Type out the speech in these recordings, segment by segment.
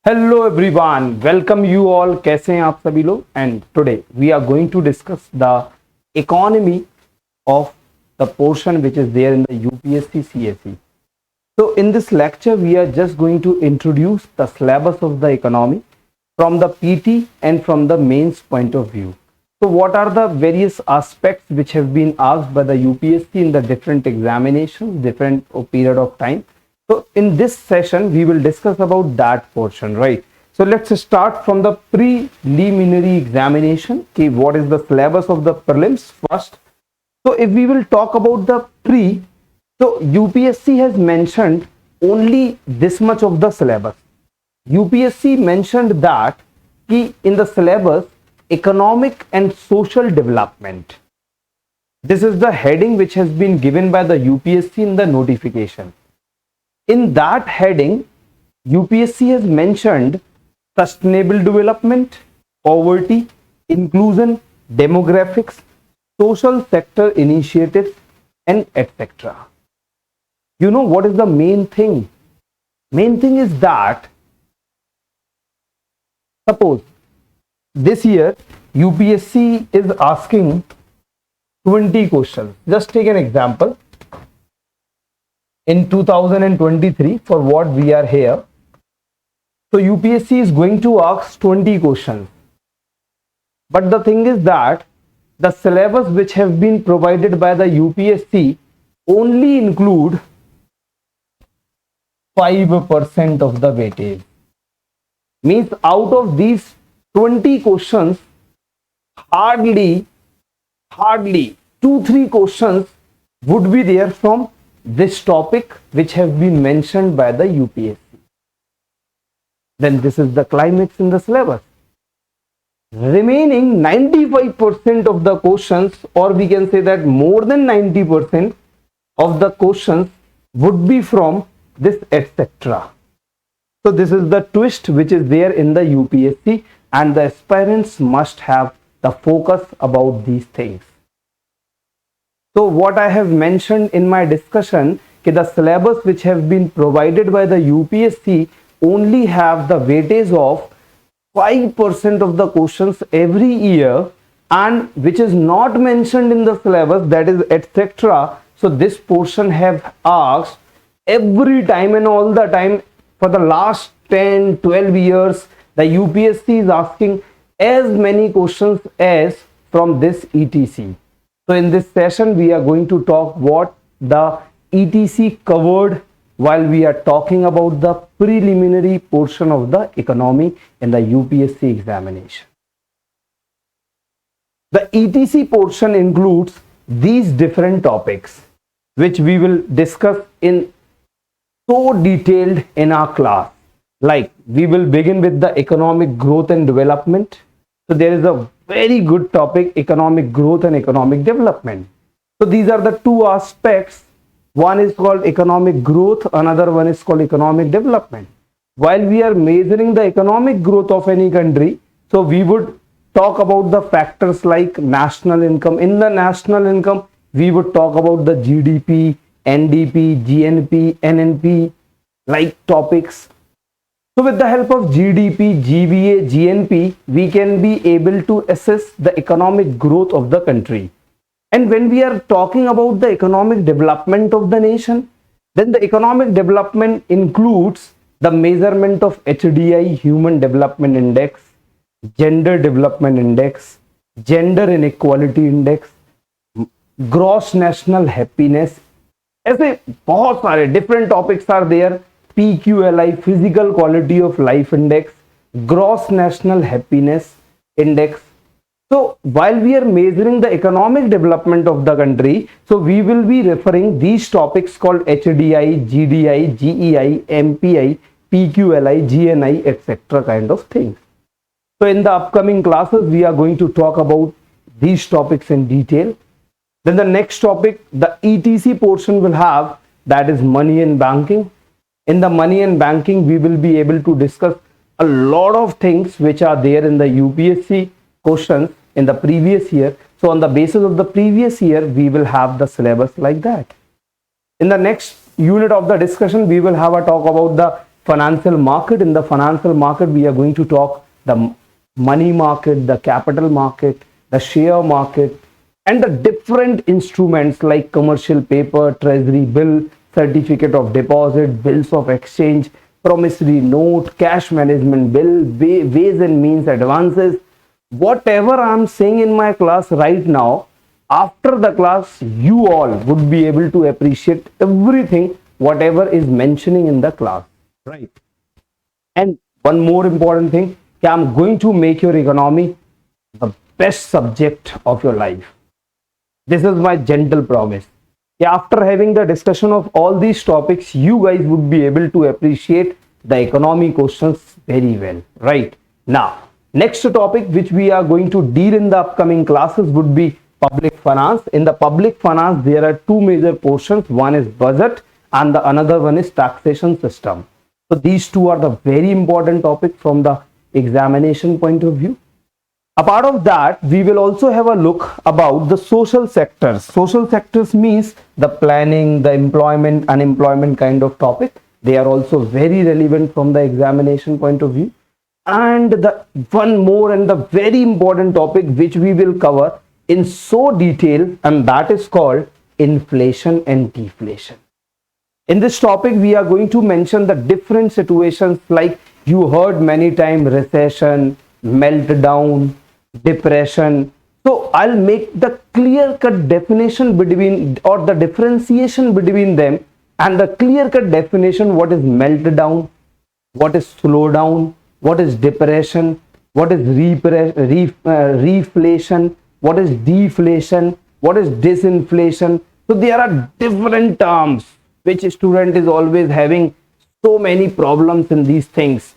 Hello everyone, welcome you all. कैसे हैं आप सभी लोग? And today we are going to discuss the economy of the portion which is there in the UPSC CSE. So in this lecture we are just going to introduce the syllabus of the economy from the PT and from the mains point of view. So what are the various aspects which have been asked by the UPSC in the different examinations, different period of time. So in this session we will discuss about that portion, right? So let's start from the preliminary examination. Okay, what is the syllabus of the prelims first? So if we will talk about the pre, so UPSC has mentioned only this much of the syllabus. UPSC mentioned that in the syllabus, economic and social development. This is the heading which has been given by the UPSC in the notification. In that heading, UPSC has mentioned sustainable development, poverty, inclusion, demographics, social sector initiatives, and etc. You know what is the main thing? Main thing is that suppose this year UPSC is asking 20 questions. Just take an example. In 2023, for what we are here, so UPSC is going to ask 20 questions. But the thing is that the syllabus which have been provided by the UPSC only include 5% of the weightage. Means out of these 20 questions, hardly 2-3 questions would be there from this topic which have been mentioned by the UPSC. Then this is the climax in the syllabus. Remaining 95% of the questions, or we can say that more than 90% of the questions would be from this etc. So this is the twist which is there in the UPSC, and the aspirants must have the focus about these things. So what I have mentioned in my discussion, the syllabus which have been provided by the UPSC only have the weightage of 5% of the questions every year, and which is not mentioned in the syllabus, that is etc. So this portion have asked every time and all the time for the last 10-12 years. The UPSC is asking as many questions as from this ETC. So in this session we are going to talk what the ETC covered while we are talking about the preliminary portion of the economy in the UPSC examination. The ETC portion includes these different topics which we will discuss in so detailed in our class. Like we will begin with the economic growth and development. So there is a very good topic, economic growth and economic development. So these are the two aspects. One is called economic growth, another one is called economic development. While we are measuring the economic growth of any country, so we would talk about the factors like national income. In the national income, we would talk about the GDP, NDP, GNP, NNP, like topics. So with the help of GDP, GVA, GNP, we can be able to assess the economic growth of the country. And when we are talking about the economic development of the nation, then the economic development includes the measurement of HDI, Human Development Index, Gender Development Index, Gender Inequality Index, Gross National Happiness. ऐसे बहुत सारे different topics are there. PQLI, Physical Quality of Life Index, Gross National Happiness Index. So while we are measuring the economic development of the country, so we will be referring these topics called HDI, GDI, GEI, MPI, PQLI, GNI, etc. kind of things. So in the upcoming classes, we are going to talk about these topics in detail. Then the next topic, the ETC portion will have, that is money and banking. In the money and banking, we will be able to discuss a lot of things which are there in the UPSC questions in the previous year. So on the basis of the previous year, we will have the syllabus like that. In the next unit of the discussion, we will have a talk about the financial market. In the financial market, we are going to talk the money market, the capital market, the share market, and the different instruments like commercial paper, treasury bill, certificate of deposit, bills of exchange, promissory note, cash management bill, ways and means advances. Whatever I'm saying in my class right now, after the class, you all would be able to appreciate everything, whatever is mentioning in the class, right? And one more important thing, I'm going to make your economy the best subject of your life. This is my gentle promise. After having the discussion of all these topics, you guys would be able to appreciate the economy questions very well, right? Now, next topic which we are going to deal in the upcoming classes would be public finance. In the public finance, there are two major portions. One is budget and the another one is taxation system. So these two are the very important topics from the examination point of view. Apart of that, we will also have a look about the social sectors. Social sectors means the planning, the employment, unemployment kind of topic. They are also very relevant from the examination point of view. And the one more and the very important topic which we will cover in so detail, and that is called inflation and deflation. In this topic, we are going to mention the different situations, like you heard many times: recession, meltdown, depression. So I'll make the clear-cut definition between, or the differentiation between them, and the clear-cut definition: what is meltdown, what is slowdown, what is depression, what is reflation, what is deflation, what is disinflation. So there are different terms which student is always having so many problems in these things.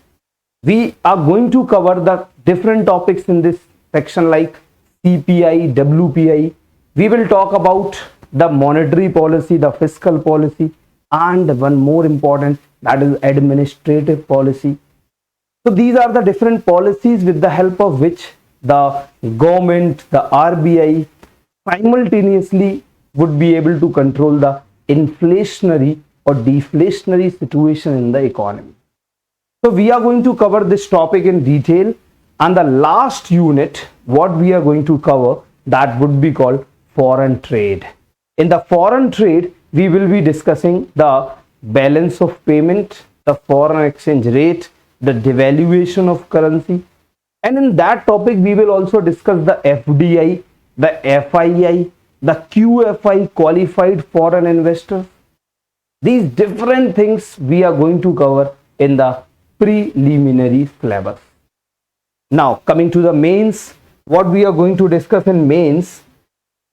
We are going to cover the different topics in this section, like CPI, WPI. We will talk about the monetary policy, the fiscal policy, and one more important, that is administrative policy. So these are the different policies with the help of which the government, the RBI, simultaneously would be able to control the inflationary or deflationary situation in the economy. So we are going to cover this topic in detail, and the last unit what we are going to cover, that would be called foreign trade. In the foreign trade, we will be discussing the balance of payment, the foreign exchange rate, the devaluation of currency, and in that topic we will also discuss the FDI, the FII, the QFI, qualified foreign investors. These different things we are going to cover in the preliminary syllabus. Now coming to the mains, what we are going to discuss in mains.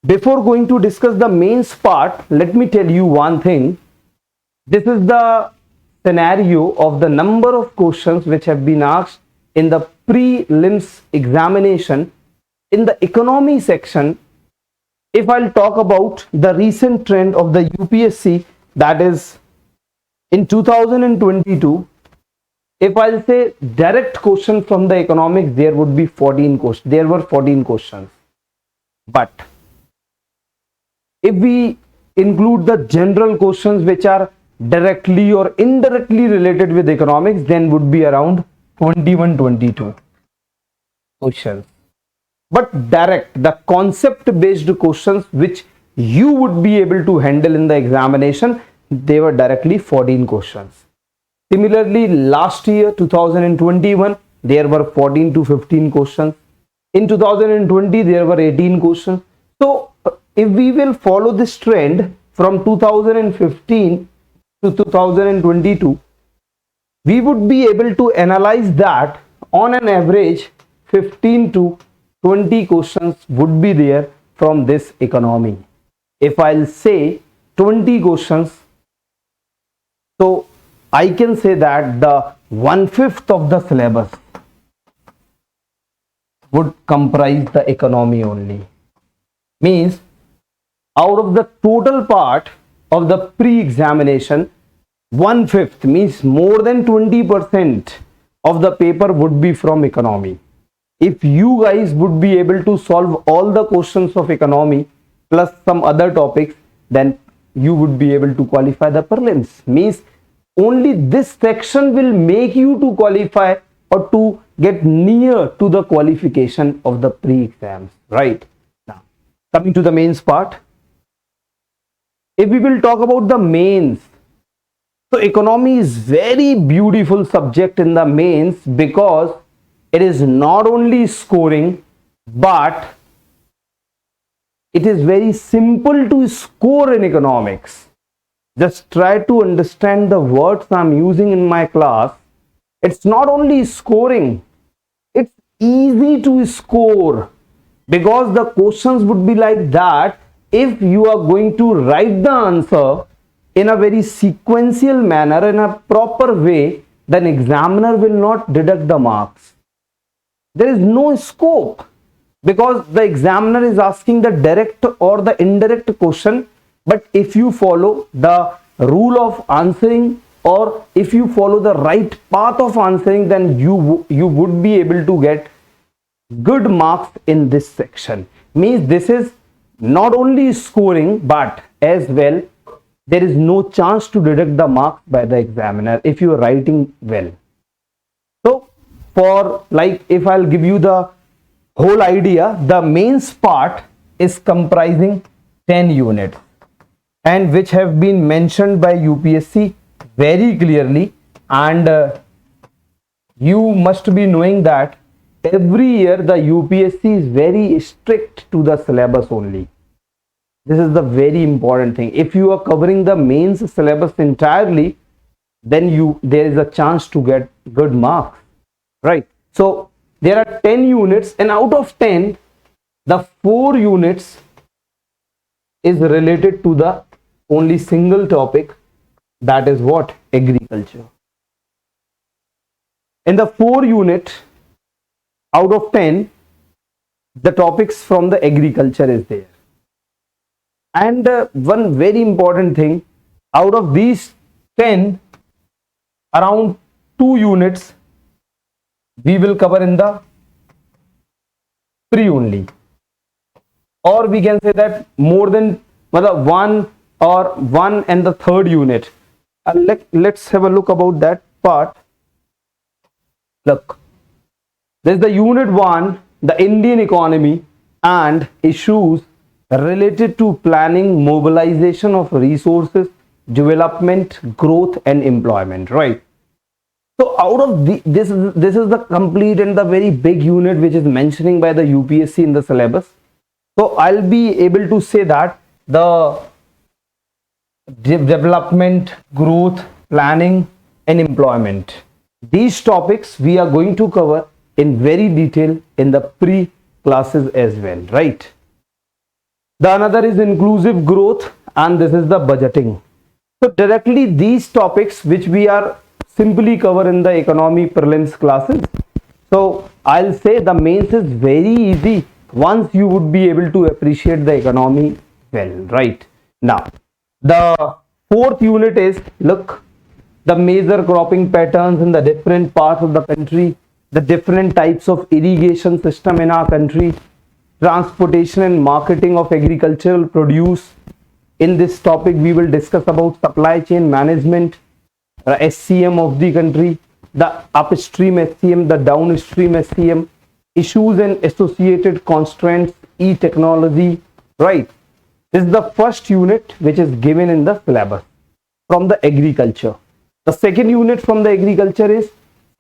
Before going to discuss the mains part, let me tell you one thing. This is the scenario of the number of questions which have been asked in the prelims examination in the economy section. If I'll talk about the recent trend of the UPSC, that is in 2022, if I'll say direct question from the economics, there would be 14 questions. There were 14 questions. But if we include the general questions which are directly or indirectly related with economics, then would be around 21-22 questions. But direct, the concept based questions which you would be able to handle in the examination, they were directly 14 questions. Similarly, last year 2021, there were 14 to 15 questions. In 2020, there were 18 questions. So if we will follow this trend from 2015 to 2022, we would be able to analyze that on an average 15 to 20 questions would be there from this economy. If I'll say 20 questions, so I can say that the 1/5 of the syllabus would comprise the economy only. Means out of the total part of the pre-examination, 1/5 means more than 20% of the paper would be from economy. If you guys would be able to solve all the questions of economy plus some other topics, then you would be able to qualify the prelims. Means only this section will make you to qualify or to get near to the qualification of the pre-exams, right? Now, coming to the mains part. If we will talk about the mains, so economy is very beautiful subject in the mains because it is not only scoring, but it is very simple to score in economics. Just try to understand the words I'm using in my class. It's not only scoring, it's easy to score because the questions would be like that. If you are going to write the answer in a very sequential manner, in a proper way, then examiner will not deduct the marks. There is no scope because the examiner is asking the direct or the indirect question. But if you follow the rule of answering, or if you follow the right path of answering, then you would be able to get good marks in this section. Means this is not only scoring, but as well there is no chance to deduct the marks by the examiner if you are writing well. So for, like, if I'll give you the whole idea, the mains part is comprising 10 units, and which have been mentioned by UPSC very clearly, and you must be knowing that every year the UPSC is very strict to the syllabus only. This is the very important thing. If you are covering the mains syllabus entirely, then there is a chance to get good marks, right? So there are 10 units, and out of 10, the 4 units is related to the only single topic, that is what? Agriculture. In the 4 unit out of 10, the topics from the agriculture is there. And one very important thing, out of these 10, around 2 units we will cover in the pre only, or we can say that more than one and the third unit. Let's have a look about that part. Look, there's the unit 1, the Indian economy and issues related to planning, mobilization of resources, development, growth and employment, right? So out of this is the complete and the very big unit which is mentioning by the UPSC in the syllabus. So I'll be able to say that the development, growth, planning and employment, these topics we are going to cover in very detail in the pre classes as well, right? The another is inclusive growth, and this is the budgeting. So directly these topics which we are simply cover in the economy prelims classes. So I'll say the mains is very easy once you would be able to appreciate the economy well, right? Now the 4th unit is, look, the major cropping patterns in the different parts of the country, the different types of irrigation system in our country, transportation and marketing of agricultural produce. In this topic we will discuss about supply chain management, SCM of the country, the upstream SCM, the downstream SCM, issues and associated constraints, e-technology, right? This is the first unit which is given in the syllabus from the agriculture. The second unit from the agriculture is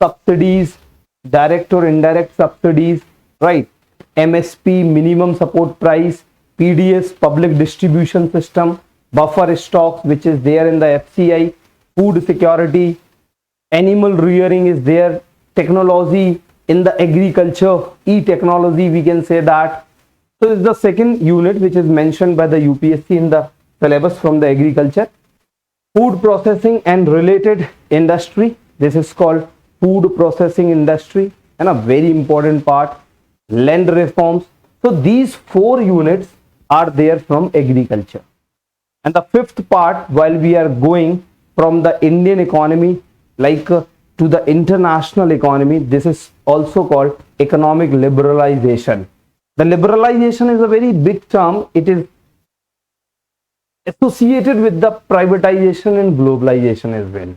subsidies, direct or indirect subsidies, right? MSP, minimum support price, PDS, public distribution system, buffer stocks, which is there in the FCI, food security, animal rearing is there, technology in the agriculture, e-technology, we can say that. So this is the second unit which is mentioned by the UPSC in the syllabus from the agriculture. Food processing and related industry, this is called food processing industry, and a very important part, land reforms. So these 4 units are there from agriculture. And the 5th part, while we are going from the Indian economy to the international economy, this is also called economic liberalization. The liberalization is a very big term. It is associated with the privatization and globalization as well.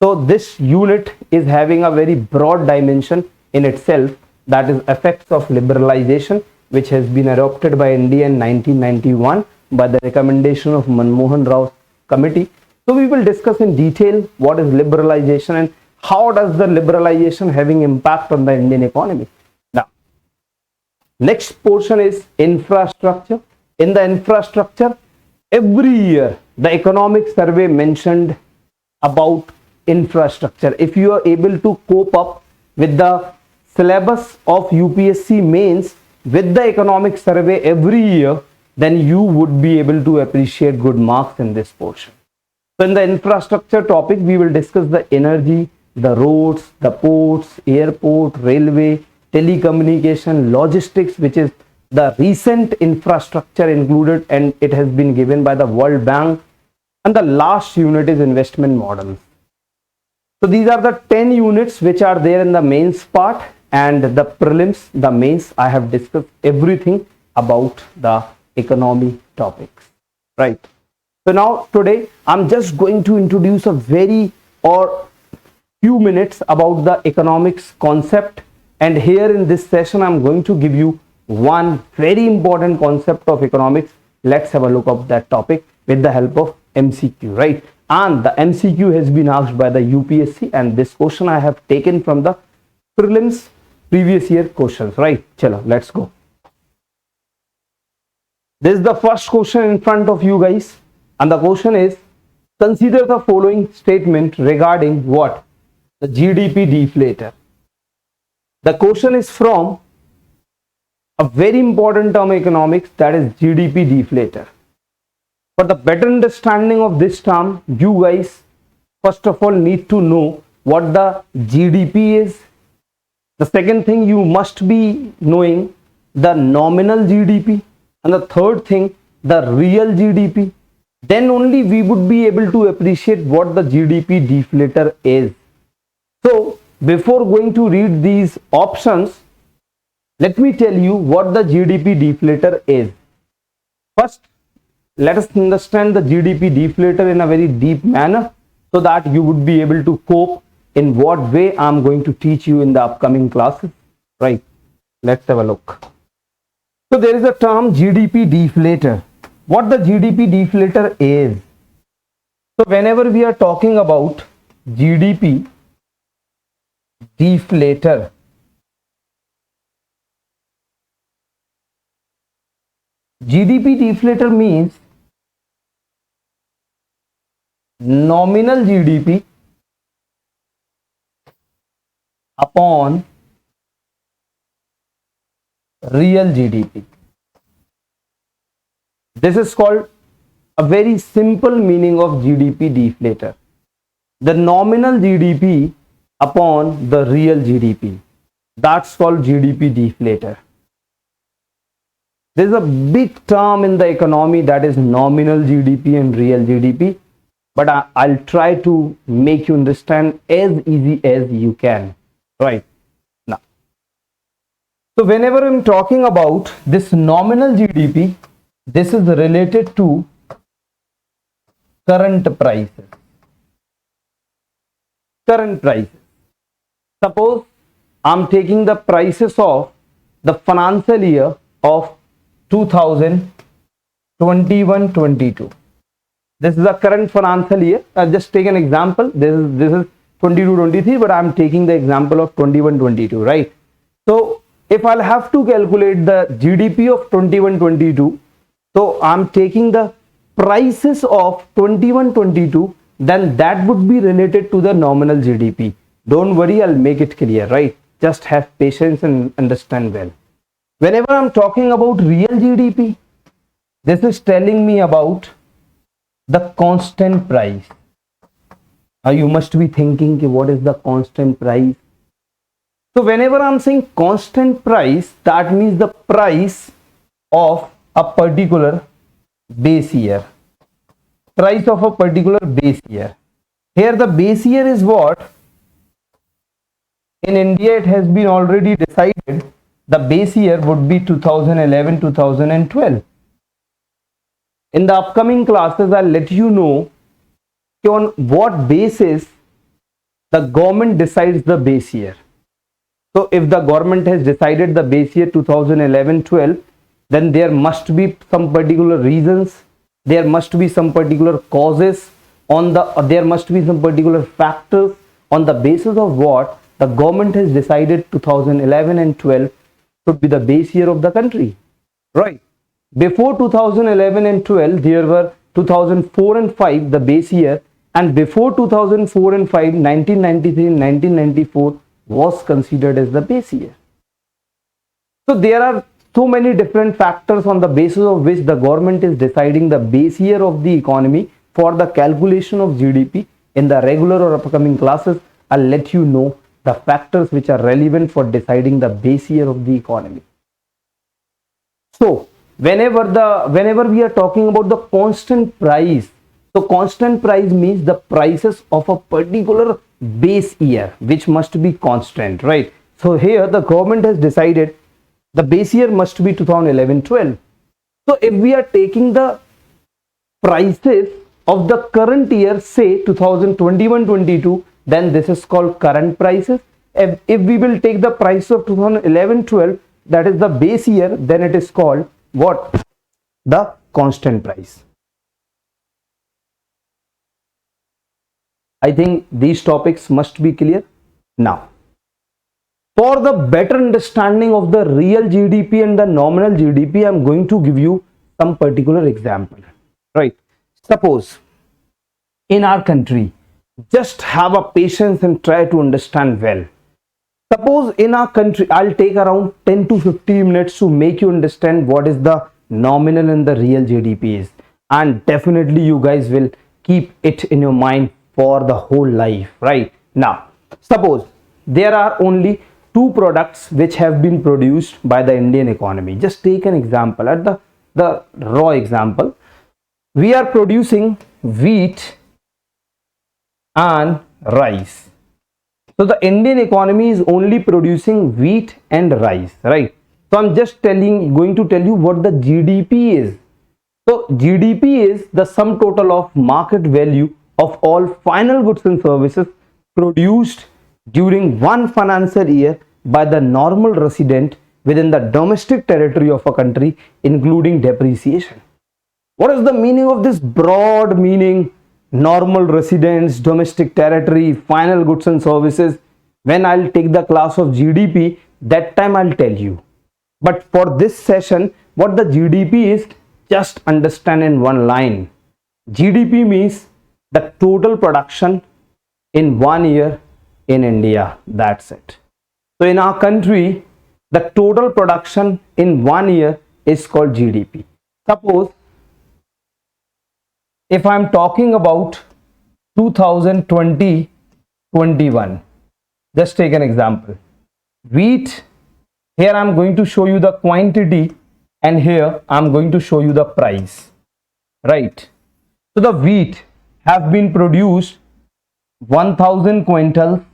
So this unit is having a very broad dimension in itself, that is effects of liberalization, which has been adopted by India in 1991 by the recommendation of Manmohan Rao's committee. So we will discuss in detail what is liberalization and how does the liberalization having impact on the Indian economy. Now, next portion is infrastructure. In the infrastructure, every year the economic survey mentioned about infrastructure. If you are able to cope up with the syllabus of UPSC mains with the economic survey every year, then you would be able to appreciate good marks in this portion. So in the infrastructure topic, we will discuss the energy, the roads, the ports, airport, railway, telecommunication, logistics, which is the recent infrastructure included and it has been given by the World Bank. And the last unit is investment models. So these are the 10 units which are there in the mains part, and the prelims, the mains, I have discussed everything about the economy topics, right? So now today I'm just going to introduce a very or few minutes about the economics concept, and here in this session I'm going to give you one very important concept of economics. Let's have a look at that topic with the help of MCQ, right? And the MCQ has been asked by the UPSC, and this question I have taken from the prelims previous year questions, right? Chalo, let's go. This is the first question in front of you guys, and the question is, consider the following statement regarding what? The GDP deflator. The question is from a very important term in economics, that is GDP deflator. For the better understanding of this term, you guys first of all need to know what the GDP is. The second thing, you must be knowing the nominal GDP, and the third thing, the real GDP. Then only we would be able to appreciate what the GDP deflator is. So before going to read these options, let me tell you what the GDP deflator is. First, let us understand the GDP deflator in a very deep manner so that you would be able to cope in what way I am going to teach you in the upcoming classes, right? Let's have a look. So there is a term GDP deflator. What the GDP deflator is? So whenever we are talking about GDP deflator, GDP deflator means nominal GDP upon real GDP. This is called a very simple meaning of GDP deflator. The nominal GDP upon the real GDP. That's called GDP deflator. There is a big term in the economy, that is nominal GDP and real GDP, but I'll try to make you understand as easy as you can, right? Now, so whenever I'm talking about this nominal GDP, this is related to current prices. Current prices. Suppose I'm taking the prices of the financial year of 2021-22. This is the current financial year. I'll just take an example. This is 22-23, but I'm taking the example of 21-22, right? So if I'll have to calculate the GDP of 21-22, so I'm taking the prices of 21-22, then that would be related to the nominal GDP. Don't worry, I'll make it clear, right? Just have patience and understand well. Whenever I'm talking about real GDP, this is telling me about the constant price. Now you must be thinking, what is the constant price? So whenever I'm saying constant price, that means the price of a particular base year. Price of a particular base year. Here the base year is what? In India it has been already decided the base year would be 2011-2012. In the upcoming classes, I'll let you know on what basis the government decides the base year. So if the government has decided the base year 2011-12, then there must be some particular reasons, there must be some particular causes there must be some particular factors on the basis of what the government has decided 2011 and 12 should be the base year of the country, right? Before 2011 and 12, there were 2004 and 5 the base year, and before 2004 and 5, 1993 and 1994 was considered as the base year. So there are so many different factors on the basis of which the government is deciding the base year of the economy for the calculation of GDP. In the regular or upcoming classes, I'll let you know the factors which are relevant for deciding the base year of the economy. So whenever we are talking about the constant price, so constant price means the prices of a particular base year which must be constant, right? So here the government has decided the base year must be 2011-12. So if we are taking the prices of the current year, say 2021-22, then this is called current prices. If we will take the price of 2011-12, that is the base year, then it is called what? The constant price. I think these topics must be clear now. For the better understanding of the real GDP and the nominal GDP, I am going to give you some particular example, right? Suppose in our country, just have a patience and try to understand well. Suppose in our country, I'll take around 10 to 15 minutes to make you understand what is the nominal and the real GDP is, and definitely you guys will keep it in your mind for the whole life, right? Now suppose there are only two products which have been produced by the Indian economy. Just take an example, at the raw example, we are producing wheat and rice. So the Indian economy is only producing wheat and rice, right? So I'm just going to tell you what the GDP is. So GDP is the sum total of market value of all final goods and services produced during one financial year by the normal resident within the domestic territory of a country, including depreciation. What is the meaning of this broad meaning? Normal residents, domestic territory, final goods and services. When I'll take the class of GDP, that time I'll tell you. But for this session, what the GDP is, just understand in one line. GDP means the total production in 1 year in India. That's it. So in our country, the total production in 1 year is called GDP. Suppose if I am talking about 2020-21, just take an example. Wheat, here I am going to show you the quantity, and here I am going to show you the price, right? So the wheat have been produced 1000 quintals,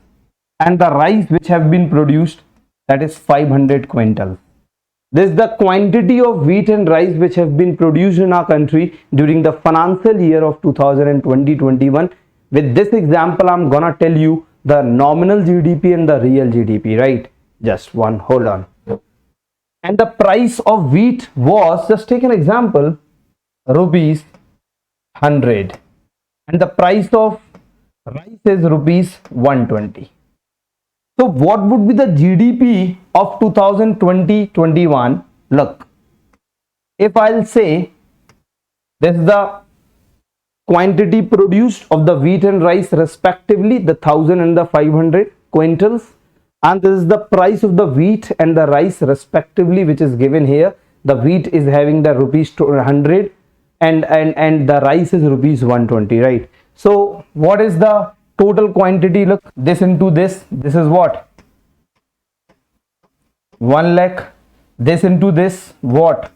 and the rice which have been produced, that is 500 quintals. This is the quantity of wheat and rice which have been produced in our country during the financial year of 2020-21. With this example, I'm gonna tell you the nominal GDP and the real GDP, right? Just one, hold on. And the price of wheat was, just take an example, rupees 100, and the price of rice is rupees 120. So what would be the GDP of 2020-21? Look, if I'll say this is the quantity produced of the wheat and rice respectively, the 1000 and the 500 quintals, and this is the price of the wheat and the rice respectively, which is given here. The wheat is having the rupees 100 and the rice is rupees 120, right? So what is the total quantity? Look, this into this is what? 1 lakh. This into this, what?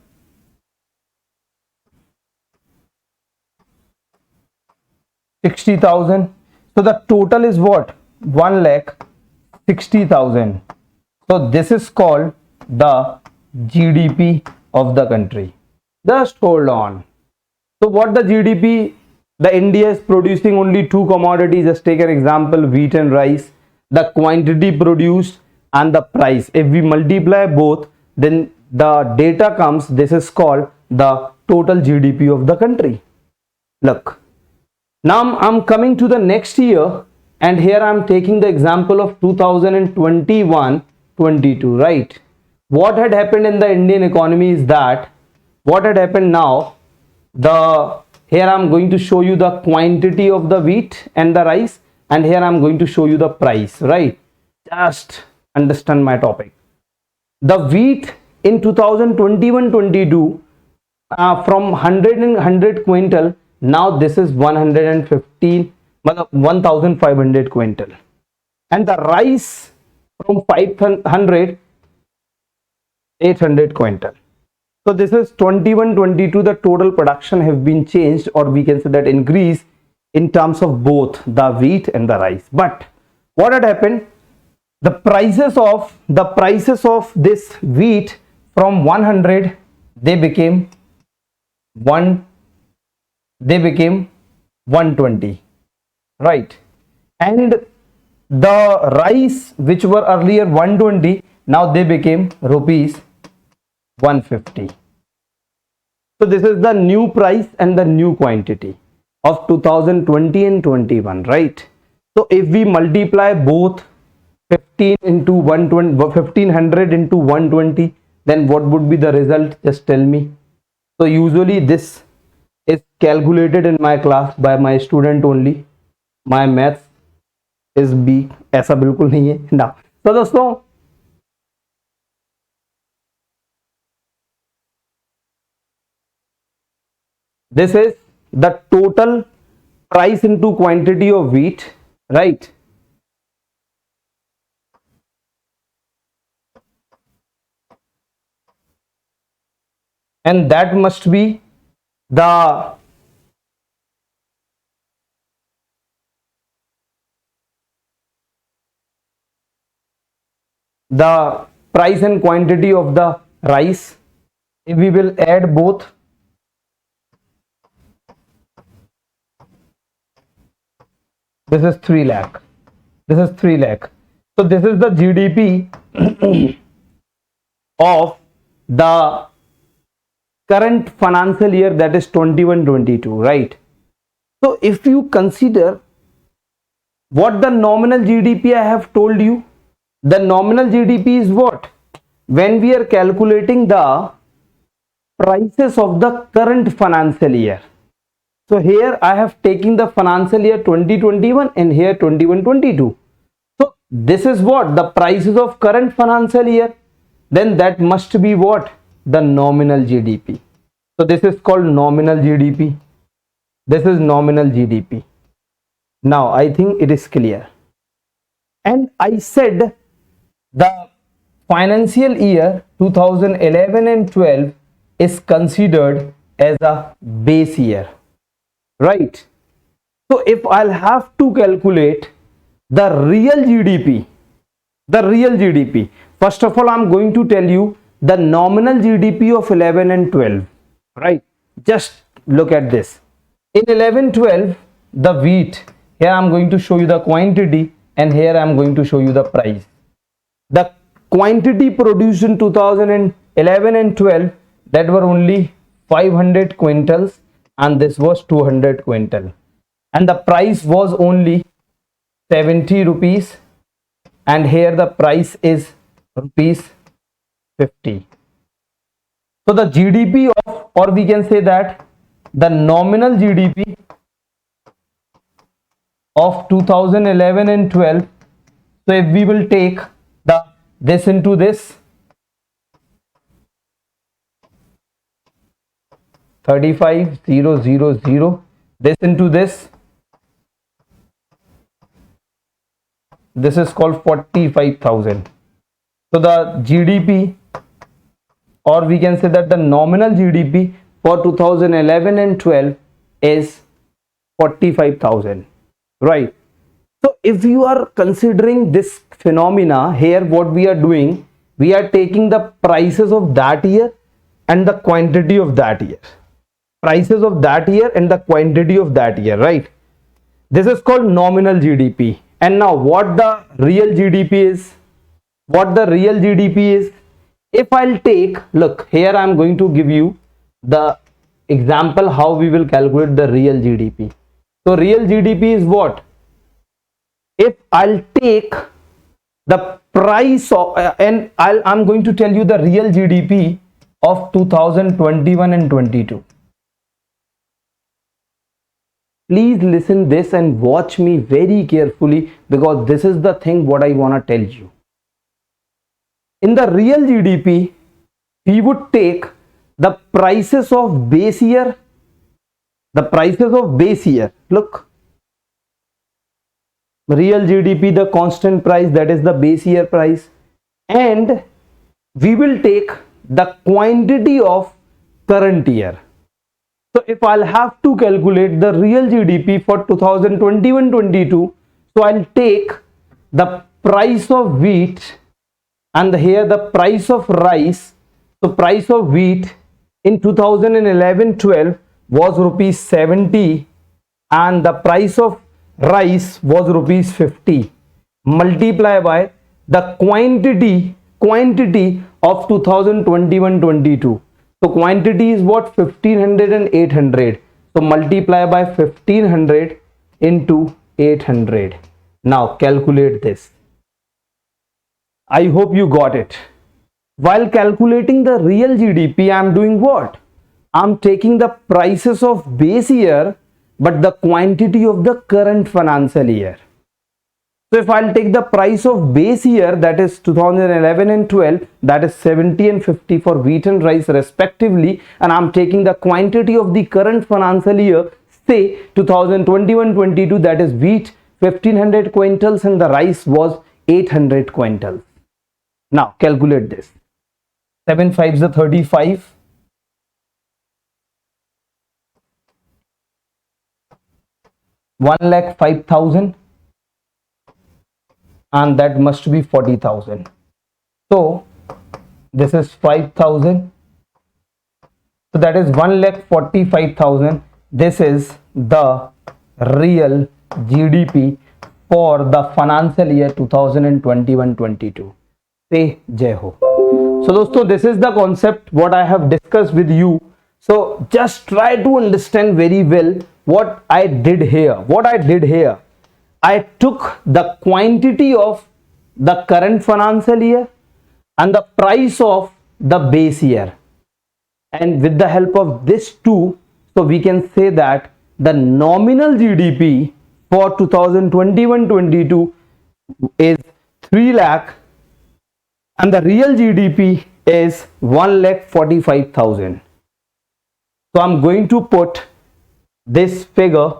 60,000. So the total is what? 1,60,000. So this is called the GDP of the country. Just hold on. So what the GDP The India is producing only two commodities. Just take an example, wheat and rice. The quantity produced and the price. If we multiply both, then the data comes. This is called the total GDP of the country. Look, now I'm coming to the next year, and here I'm taking the example of 2021-22, right? What had happened in the Indian economy is that what had happened now, here I'm going to show you the quantity of the wheat and the rice, and here I'm going to show you the price, right? Just understand my topic. The wheat in 2021-22 from 100 quintal, now this is 115, 1500 quintal, and the rice from 500 800 quintal. So this is 21-22. The total production have been changed, or we can say that increase in terms of both the wheat and the rice. But what had happened? The prices of this wheat from 100, they became 120, right? And the rice which were earlier 120, now they became rupees 150. So this is the new price and the new quantity of 2020 and 21, right? So if we multiply both 15 into 120, 1500 into 120, then what would be the result? Just tell me. So usually this is calculated in my class by my student only. My maths is B, ऐसा बिल्कुल नहीं है ना. तो दोस्तों this is the total price into quantity of wheat, right? And that must be the price and quantity of the rice. If we will add both, this is 3 lakh, this is 3 lakh. So this is the GDP of the current financial year, that is 21-22, right? So if you consider what the nominal GDP I have told you, the nominal GDP is what? When we are calculating the prices of the current financial year. So here I have taken the financial year 2021 and here 21-22. So this is what? The prices of current financial year. Then that must be what? The nominal GDP. So this is called nominal GDP. This is nominal GDP. Now I think it is clear. And I said the financial year 2011 and 12 is considered as a base year, right? So if I'll have to calculate the real GDP, first of all I'm going to tell you the nominal GDP of 11 and 12, right? Just look at this. In 11-12, the wheat, here I'm going to show you the quantity, and here I'm going to show you the price. The quantity produced in 2011 and 12, that were only 500 quintals, and this was 200 quintal, and the price was only 70 rupees, and here the price is rupees 50. So the GDP of, or we can say that the nominal GDP of 2011 and 12, so if we will take this into this, 35,000, this into this, this is called 45,000. So the GDP, or we can say that the nominal GDP for 2011 and 12 is 45,000, right? So if you are considering this phenomena here, what we are doing, we are taking the prices of that year and the quantity of that year. prices of that year and the quantity of that year, right? This is called nominal GDP. And now what the real GDP is? What the real GDP is? If I'll take, look, here I'm going to give you the example how we will calculate the real GDP. So real GDP is what? If I'll take the price of, I'm going to tell you the real GDP of 2021 and 22. Please listen this and watch me very carefully, because this is the thing what I want to tell you. In the real GDP, we would take the prices of base year, look, real GDP, the constant price, that is the base year price, and we will take the quantity of current year. So if I'll have to calculate the real GDP for 2021-22, so I'll take the price of wheat and here the price of rice. So price of wheat in 2011-12 was rupees 70 and the price of rice was rupees 50. Multiply by the quantity of 2021-22. So quantity is what? 1500 and 800. So multiply by 1500 into 800. Now calculate this. I hope you got it. While calculating the real GDP, I am doing what? I am taking the prices of base year but the quantity of the current financial year. So if I'll take the price of base year, that is 2011 and 12, that is 70 and 50 for wheat and rice respectively, and I'm taking the quantity of the current financial year, say 2021-22, that is wheat 1500 quintals and the rice was 800 quintals. Now calculate this. 7 5s are 35. 1,05,000. And that must be 40,000. So this is 5,000. So that is 1,45,000. This is the real GDP for the financial year 2021-22. Say Jai Ho. So dosto, this is the concept what I have discussed with you. So just try to understand very well what I did here. I took the quantity of the current financial year and the price of the base year, and with the help of this two, so we can say that the nominal GDP for 2021-22 is 3 lakh and the real GDP is 1,45,000. So I'm going to put this figure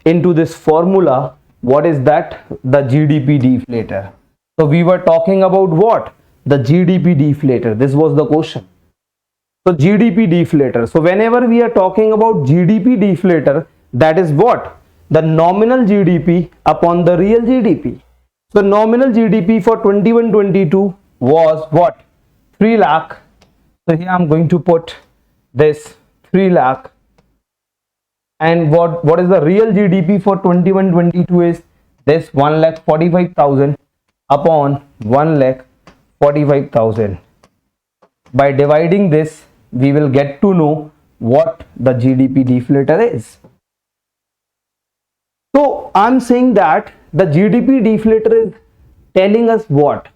into this formula. What is that? The GDP deflator. So we were talking about what? The GDP deflator. This was the question. So GDP deflator. So whenever we are talking about GDP deflator, that is what? The nominal GDP upon the real GDP. So nominal GDP for 21-22 was what? 3 lakh. So here I'm going to put this 3 lakh. And what is the real GDP for 21-22 is this 1,45,000 upon 1,45,000. By dividing this, we will get to know what the GDP deflator is. So I'm saying that the GDP deflator is telling us what?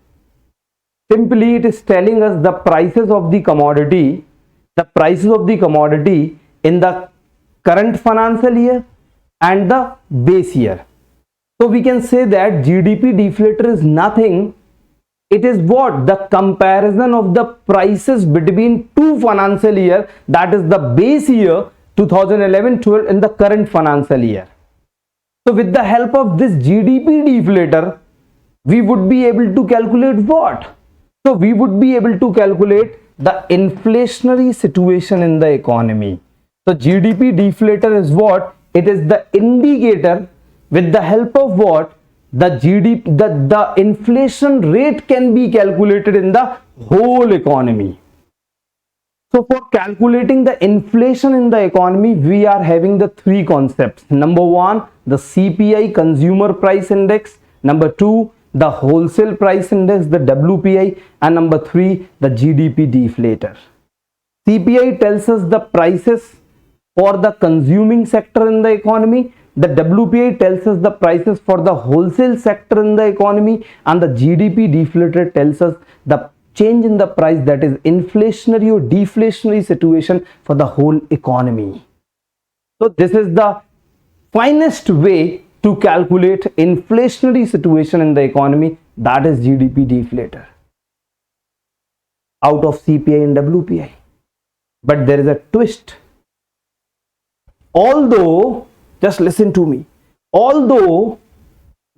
Simply it is telling us the prices of the commodity, in the current financial year and the base year. So we can say that GDP deflator is nothing. It is what? The comparison of the prices between two financial year, that is the base year 2011-12 and the current financial year. So with the help of this GDP deflator, we would be able to calculate what? So we would be able to calculate the inflationary situation in the economy. So GDP deflator is what? It is the indicator with the help of what? The GDP, the inflation rate can be calculated in the whole economy. So for calculating the inflation in the economy, we are having the three concepts. Number one, the CPI, Consumer Price Index. Number two, the Wholesale Price Index, the WPI. And number three, the GDP deflator. CPI tells us the prices for the consuming sector in the economy. The WPI tells us the prices for the wholesale sector in the economy, and the GDP deflator tells us the change in the price, that is inflationary or deflationary situation for the whole economy. So this is the finest way to calculate inflationary situation in the economy, that is GDP deflator out of CPI and WPI. But there is a twist. Although, just listen to me, although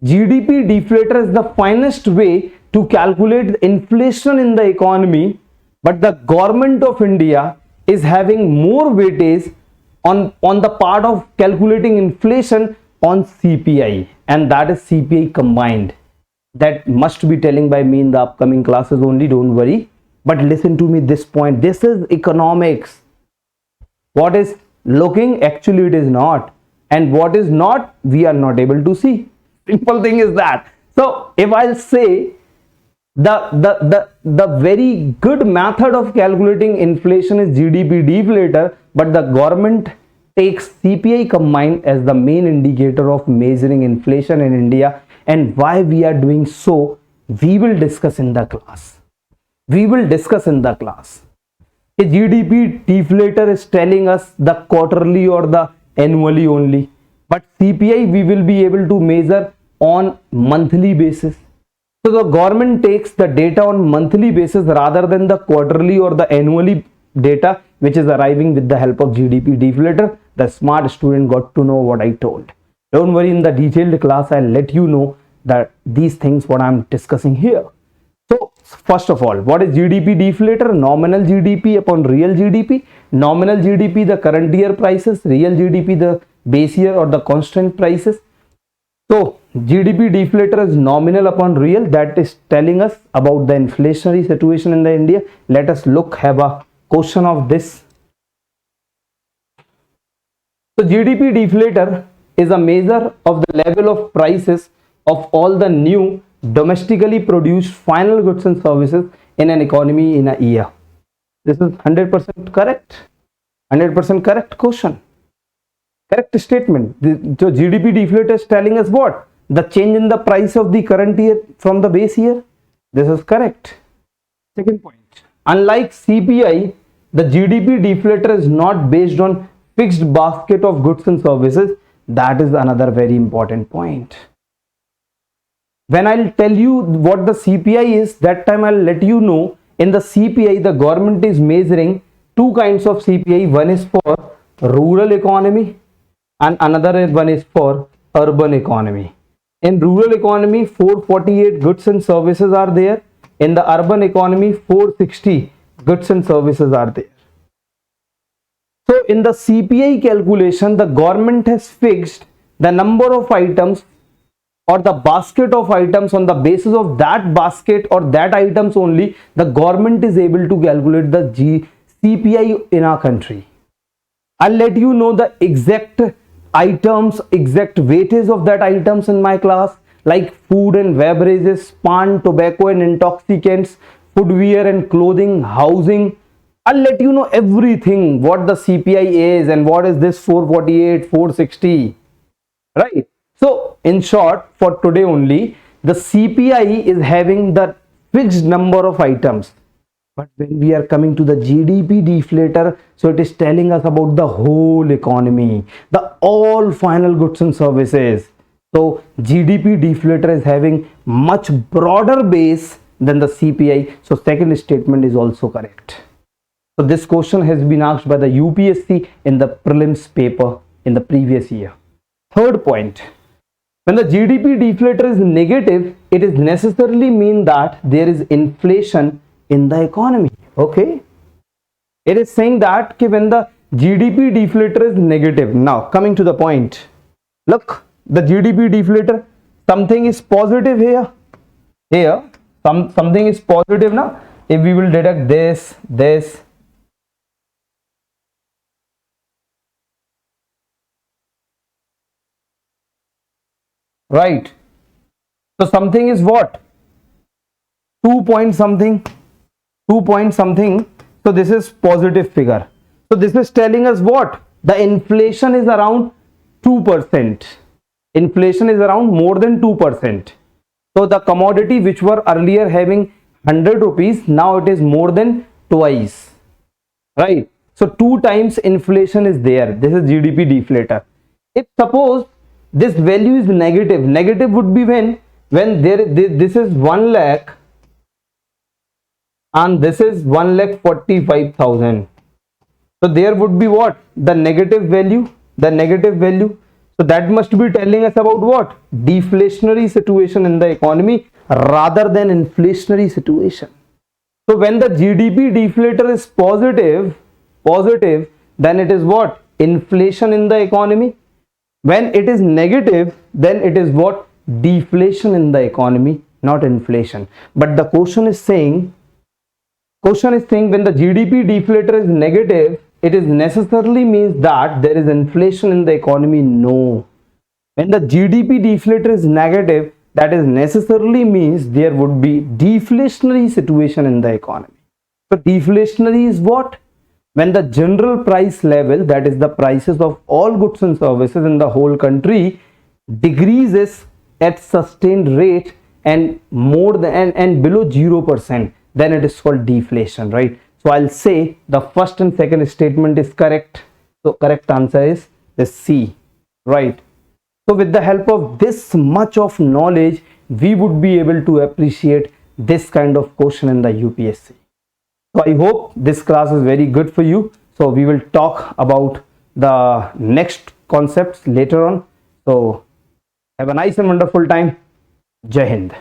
GDP deflator is the finest way to calculate inflation in the economy, but the government of India is having more weightage on the part of calculating inflation on CPI, and that is CPI combined. That must be telling by me in the upcoming classes only, don't worry. But listen to me this point, this is economics. What is looking, actually it is not, and what is not, we are not able to see. Simple thing is that. So if I'll say the very good method of calculating inflation is GDP deflator, but the government takes CPI combined as the main indicator of measuring inflation in India, and why we are doing so, we will discuss in the class. We will discuss in the class. A GDP deflator is telling us the quarterly or the annually only, but CPI we will be able to measure on monthly basis. So the government takes the data on monthly basis rather than the quarterly or the annually data, which is arriving with the help of GDP deflator. The smart student got to know what I told. Don't worry, in the detailed class I'll let you know that these things what I'm discussing here. So first of all, what is GDP deflator? Nominal GDP upon real GDP. Nominal GDP the current year prices, real GDP the base year or the constant prices. So GDP deflator is nominal upon real, that is telling us about the inflationary situation in the India. Let us have a question of this. So GDP deflator is a measure of the level of prices of all the new domestically produced final goods and services in an economy in a year. This is 100% correct. 100% correct question. Correct statement. So GDP deflator is telling us what? The change in the price of the current year from the base year. This is correct. Second point. Unlike CPI, the GDP deflator is not based on fixed basket of goods and services. That is another very important point. When I'll tell you what the CPI is, that time I'll let you know. In the CPI, the government is measuring two kinds of CPI. One is for rural economy and another one is for urban economy. In rural economy, 448 goods and services are there. In the urban economy, 460 goods and services are there. So in the CPI calculation, the government has fixed the number of items or the basket of items. On the basis of that basket or that items only, the government is able to calculate the CPI in our country. I'll let you know the exact items, exact weightage of that items in my class, like food and beverages, pan, tobacco and intoxicants, footwear and clothing, housing. I'll let you know everything, what the CPI is and what is this 448, 460, right? So in short, for today only, the CPI is having the fixed number of items. But when we are coming to the GDP deflator, so it is telling us about the whole economy, the all final goods and services. So GDP deflator is having much broader base than the CPI. So second statement is also correct. So this question has been asked by the UPSC in the prelims paper in the previous year. Third point. When the GDP deflator is negative, it is necessarily mean that there is inflation in the economy. Okay, it is saying that when the GDP deflator is negative. Now coming to the point, look, the GDP deflator, something is positive here. Something is positive now. If we will deduct this, right? So something is what? 2 point something, 2 point something. So this is positive figure. So this is telling us what? The inflation is around 2%. Inflation is around more than 2%. So the commodity which were earlier having 100 rupees, now it is more than twice, right? So 2 times inflation is there. This is GDP deflator. If suppose this value is negative, negative would be when this is 1 lakh and this is 1,45,000. So there would be what? The negative value, the negative value. So that must be telling us about what? Deflationary situation in the economy rather than inflationary situation. So when the GDP deflator is positive, then it is what? Inflation in the economy. When it is negative, then it is what? Deflation in the economy, not inflation. But the question is saying when the GDP deflator is negative, it is necessarily means that there is inflation in the economy. No. When the GDP deflator is negative, that is necessarily means there would be deflationary situation in the economy. So deflationary is what? When the general price level, that is the prices of all goods and services in the whole country, decreases at sustained rate and more than and below 0%, then it is called deflation, right? So I'll say the first and second statement is correct. So correct answer is the C, right? So with the help of this much of knowledge, we would be able to appreciate this kind of question in the UPSC. So I hope this class is very good for you. So we will talk about the next concepts later on. So have a nice and wonderful time. Jai Hind.